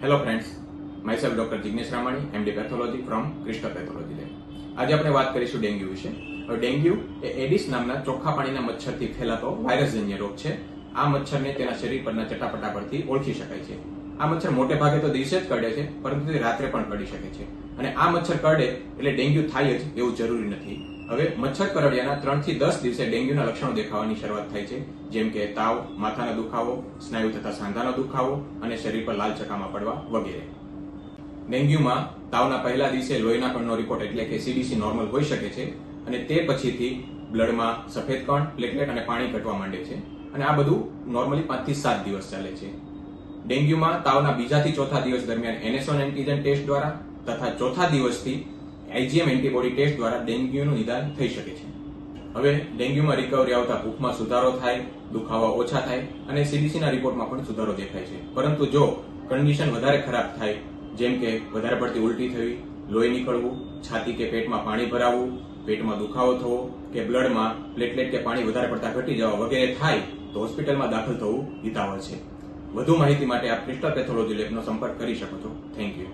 Hello friends, myself doctor Jignesh Ramani, MD pathology from crystal pathology lab. આજે આપણે વાત કરીશું ડેન્ગ્યુ વિશે. હવે ડેન્ગ્યુ એ એડિસ નામના ચોખ્ખા પાણીના મચ્છરથી ફેલાતો વાયરસજન્ય રોગ છે. આ મચ્છરને તેના શરીર પરના ચટાપટા પરથી ઓળખી શકાય છે. આ મચ્છર મોટે ભાગે તો દિવસે જ કરડે છે, પરંતુ તે રાત્રે પણ કરડી શકે છે. અને આ મચ્છર કરડે એટલે ડેન્ગ્યુ થાય જ એવું જરૂરી નથી. હવે મચ્છર કરડ્યાના 3 થી 10 દિવસે ડેન્ગ્યુના લક્ષણો દેખાવાની શરૂઆત થાય છે, જેમ કે તાવ, માથાનો દુખાવો, સ્નાયુ તથા સાંધાનો દુખાવો અને શરીર પર લાલ ચકામા પડવા વગેરે. ડેન્ગ્યુમાં તાવના પહેલા દિવસે લોહીના કણનો રિપોર્ટ એટલે કે સીડીસી નોર્મલ હોઈ શકે છે અને તે પછીથી બ્લડમાં સફેદ કણ, પ્લેટલેટ અને પાણી ઘટવા માંડે છે અને આ બધું નોર્મલી 5 થી 7 દિવસ ચાલે છે. ડેન્ગ્યુમાં તાવના બીજાથી ચોથા દિવસ દરમિયાન NS1 એન્ટીજન ટેસ્ટ દ્વારા તથા ચોથા દિવસથી IgM એન્ટીબોડી ટેસ્ટ દ્વારા ડેન્ગ્યુનું નિદાન થઈ શકે છે. હવે ડેન્ગ્યુમાં રિકવરી આવતા ભૂખમાં સુધારો થાય, દુખાવા ઓછા થાય અને સીડીસીના રિપોર્ટમાં પણ સુધારો દેખાય છે. પરંતુ જો કન્ડિશન વધારે ખરાબ થાય, જેમ કે વધારે પડતી ઉલટી થવી, લોહી નીકળવું, છાતી કે પેટમાં પાણી ભરાવું, પેટમાં દુખાવો થવો કે બ્લડમાં પ્લેટલેટ કે પાણી વધારે પડતા ઘટી જવા વગેરે થાય તો હોસ્પિટલમાં દાખલ થવું હિતાવહ છે. વધુ માહિતી માટે આપ ક્રિસ્ટલ પેથોલોજી લેબનો સંપર્ક કરી શકો છો. Thank you.